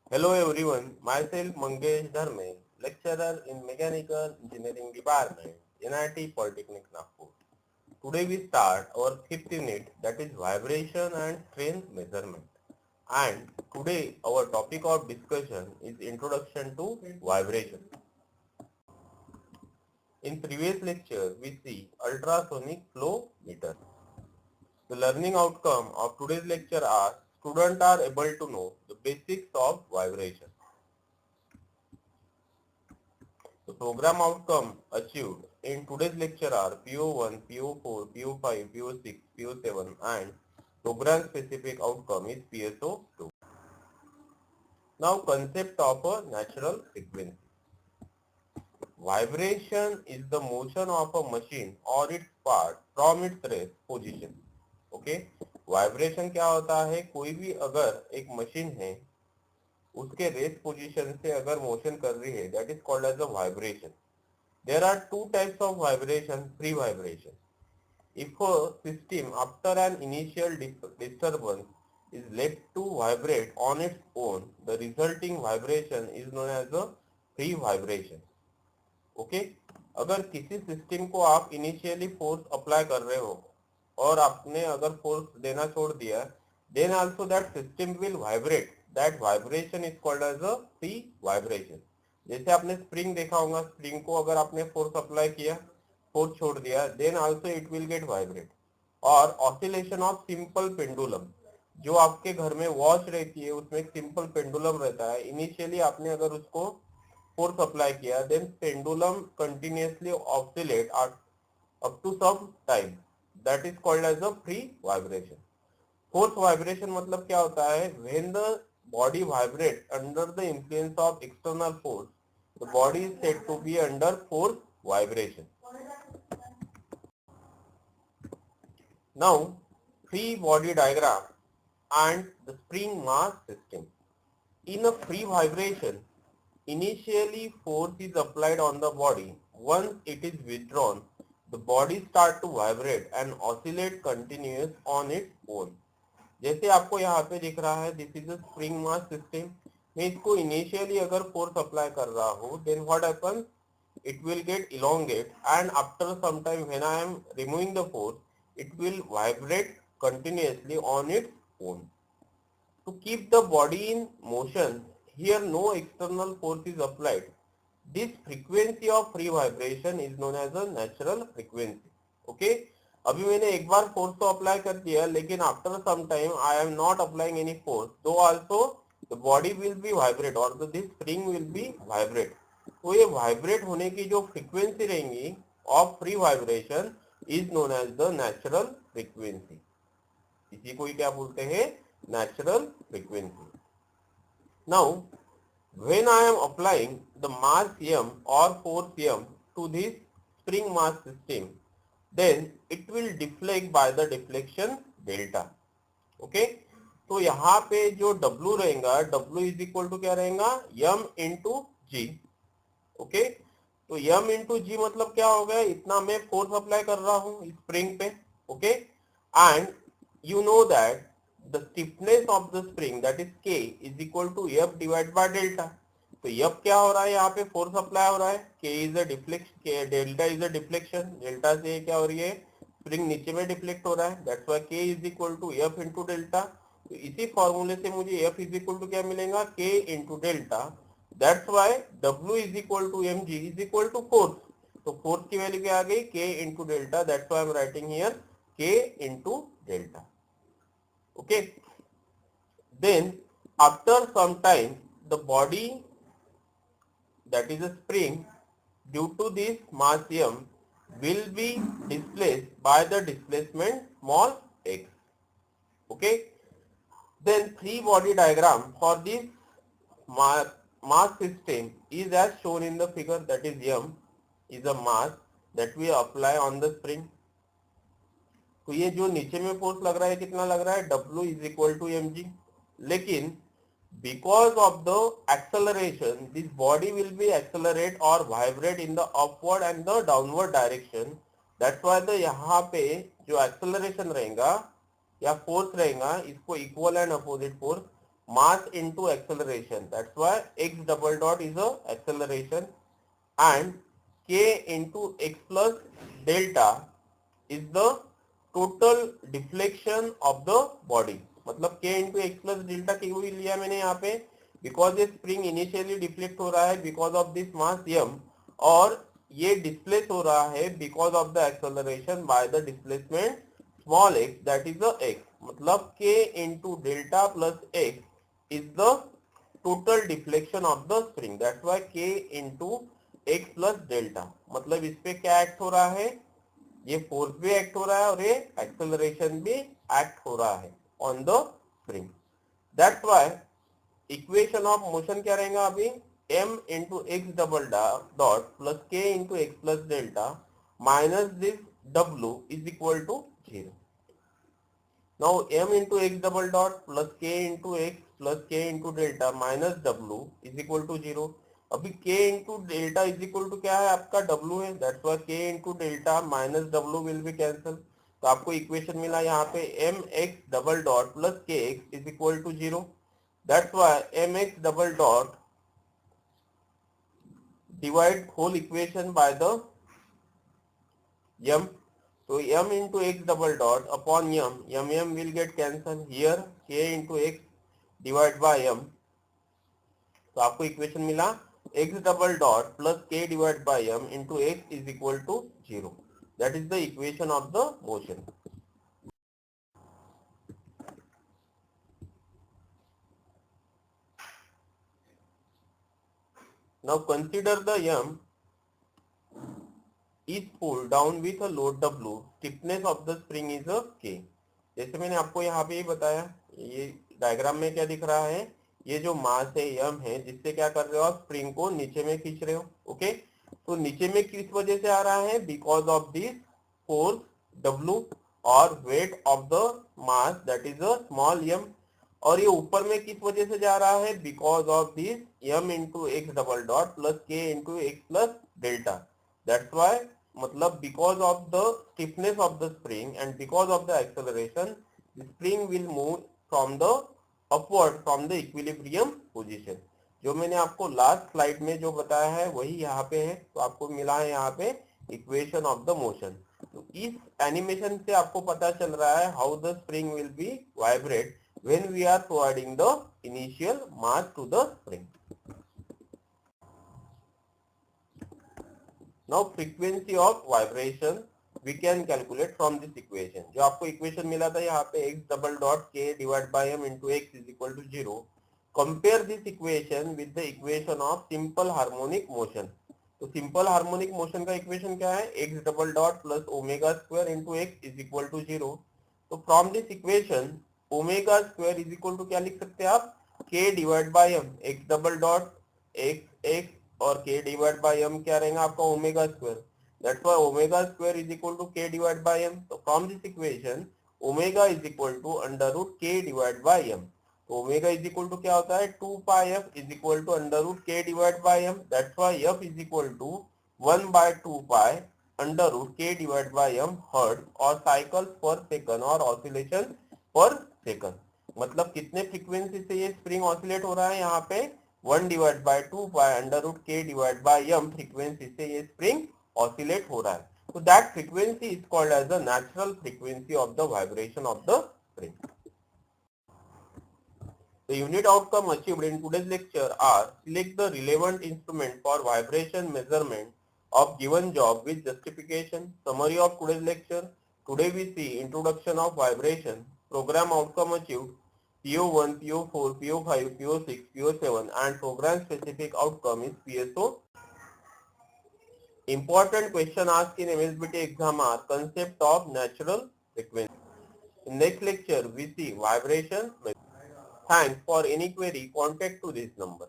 Hello everyone, myself Mangesh Dharme, lecturer in Mechanical Engineering Department, NIT Polytechnic Nagpur. Today we start our fifth unit, that is vibration and strength measurement. And today our topic of discussion is introduction to vibration. In previous lecture we see ultrasonic flow meter. The learning outcome of today's lecture are students are able to know the basics of vibration. The program outcome achieved in today's lecture are PO1, PO4, PO5, PO6, PO7 and program specific outcome is PSO2. Now concept of a natural frequency. Vibration is the motion of a machine or its part from its rest position. Okay? Vibration क्या होता है? कोई भी अगर एक machine है उसके rest position से अगर मोशन कर रही है, that is called as a vibration. There are two types of vibration, free vibration. If a system after an initial disturbance is left to vibrate on its own, the resulting vibration is known as a free vibration. Okay? अगर किसी system को आप initially force apply कर रहे हो और आपने अगर फोर्स देना छोड़ दिया, then also that system will vibrate. That vibration is called as a free vibration. जैसे आपने स्प्रिंग देखा होगा, स्प्रिंग को अगर आपने फोर्स अप्लाई किया, फोर्स छोड़ दिया, then also it will get vibrate. और ऑसिलेशन ऑफ सिंपल पेंडुलम, जो आपके घर में वॉच रहती है उसमें एक सिंपल पेंडुलम रहता है, इनिशियली आपने अगर उसको फोर्स अप्लाई किया, then pendulum continuously oscillate up to some time, that is called as a free vibration. Force vibration मतलब क्या होता है? When the body vibrates under the influence of external force, the body is said to be under force vibration. Now, free body diagram and the spring mass system. In a free vibration, initially force is applied on the body. Once it is withdrawn, the body starts to vibrate and oscillate continuous on its own. जैसे आपको यहाँ पे दिख रहा है, this is a spring mass system. मैं इसको initially अगर फोर्स अप्लाई कर रहा हूँ, then what happens? It will get elongate and after some time when I am removing the force, it will vibrate continuously on its own. To keep the body in motion, here no external force is applied. This frequency of free vibration is known as a natural frequency. Okay? अभी मैंने एक बार force तो apply कर दिया, लेकिन after some time I am not applying any force, though also the body will be vibrate और this spring will be vibrate. तो ये वाइब्रेट होने की जो फ्रीक्वेंसी रहेंगी of free vibration is known as the natural frequency. इसी को ही क्या बोलते हैं? Natural frequency. Now when I am applying the mass m or force m to this spring mass system, then it will deflect by the deflection delta. Okay? तो यहाँ पे जो W रहेगा, W इज इक्वल टू क्या रहेगा? m into जी. Okay? तो m into जी मतलब क्या हो गया? इतना मैं फोर्स अप्लाई कर रहा हूँ स्प्रिंग पे. Okay? And you know that the stiffness of the spring, that is K, is equal to F divided by delta. तो F क्या हो रहा है? यहाँ पे फोर्स अप्लाई हो रहा है. K is a deflection, delta is a deflection. Delta से क्या हो रही है? स्प्रिंग नीचे में डिफ्लेक्ट हो रहा है. That's why K is equal to F into delta. तो इसी फॉर्मूले से मुझे F इज इक्वल टू क्या मिलेगा? K into delta. That's why W is equal to mg is equal to force. तो फोर्स की वैल्यू क्या आ गई? K into delta. That's why I am writing here K into delta. Okay? Then after some time, the body, that is a spring, due to this mass m, will be displaced by the displacement small x. Okay? Then free body diagram for this mass system is as shown in the figure, that is m is a mass that we apply on the spring. तो ये जो नीचे में force लग रहा है कितना लग रहा है? W is equal to m g. लेकिन because of the acceleration, this body will be accelerate or vibrate in the upward and the downward direction. That's why the यहाँ पे जो acceleration रहेगा या फोर्स रहेगा, इसको equal and opposite force mass into acceleration. That's why x double dot is a acceleration and k into x plus delta is the total deflection of the body. मतलब k into x plus delta क्यों लिया मैंने यहाँ पे, because ये spring initially deflect हो रहा है because of this mass m और ये displace हो रहा है because of the acceleration by the displacement small x, that is the x. मतलब k into delta plus x is the total deflection of the spring. That's why k into x plus delta. मतलब इस पे क्या act हो रहा है, ये force भी एक्ट हो रहा है और ये एक्सेलरेशन भी एक्ट हो रहा है on the spring. That's why equation of motion क्या रहेगा अभी, m into x double dot plus k into x plus delta minus this w is equal to 0. Now m into x double dot plus k into x plus k into delta minus w is equal to 0. अभी k into डेल्टा is equal to क्या है आपका w है, that's why k into delta minus w will be cancel. तो आपको equation मिला यहाँ पे m x double dot plus k x is equal to 0. That's why m x double dot divide whole equation by the m. So m into x double dot upon m will get cancelled. Here k into x divide by m. तो आपको equation मिला x double dot plus k divided by m into x is equal to 0. That is the equation of the motion. Now consider the m is pulled down with a load W. Stiffness of the spring is a k. जैसे मैंने आपको यहाँ पे ही बताया, ये diagram में क्या दिख रहा है, ये जो मास है m है जिससे क्या कर रहे हो आप, स्प्रिंग को नीचे में खींच रहे हो. ओके, तो नीचे में किस वजह से आ रहा है, because of this force W और weight of the mass that is a small m. और ये ऊपर में किस वजह से जा रहा है, because of this m into x double dot plus k into x plus delta. That's why मतलब because of the stiffness of the spring and because of the acceleration, the spring will move from the upward from the equilibrium position. जो मैंने आपको last slide में जो बताया है वही यहाँ पे है. तो आपको मिला है यहाँ पे इक्वेशन ऑफ द मोशन. तो इस एनिमेशन से आपको पता चल रहा है how the spring will be vibrate when we are providing the initial mass to the spring. Now frequency of vibration we can calculate from this equation. जो आपको इक्वेशन मिला था यहाँ पे x double dot k divide by m into x is equal to 0. Compare this equation with the equation of simple harmonic motion. तो simple harmonic motion का equation क्या है, x double dot plus omega square into x is equal to 0. तो from this equation omega square is equal to क्या लिख सकते हैं आप, k divide by m. x double dot x और k डिवाइड बाय m क्या रहेगा आपका, omega square. That's why omega square is equal to k divide by m. तो from this equation omega is equal to under root k divide by m. तो omega is equal to क्या होता है, 2 pi f is equal to under root k divide by m. That's why f is equal to 1 by 2 pi under root k divide by m hertz और cycles पर second और oscillation पर second. मतलब कितने frequency से ये spring oscillate हो रहा है, यहाँ पे 1 divide by 2 pi under root k divide by m frequency से ये स्प्रिंग ऑसिलेट हो रहा है. तो that frequency is called as the natural frequency of the vibration of the spring. The unit outcome achieved in today's lecture are: select the relevant instrument for vibration measurement of given job with justification. Summary of today's lecture. Today we see introduction of vibration, program outcome achieved, PO1, PO4, PO5, PO6, PO7 and program specific outcome is PSO. Important question asked in MSBT exam are concept of natural frequency. In next lecture we see vibration. Thanks. For any query, contact to this number.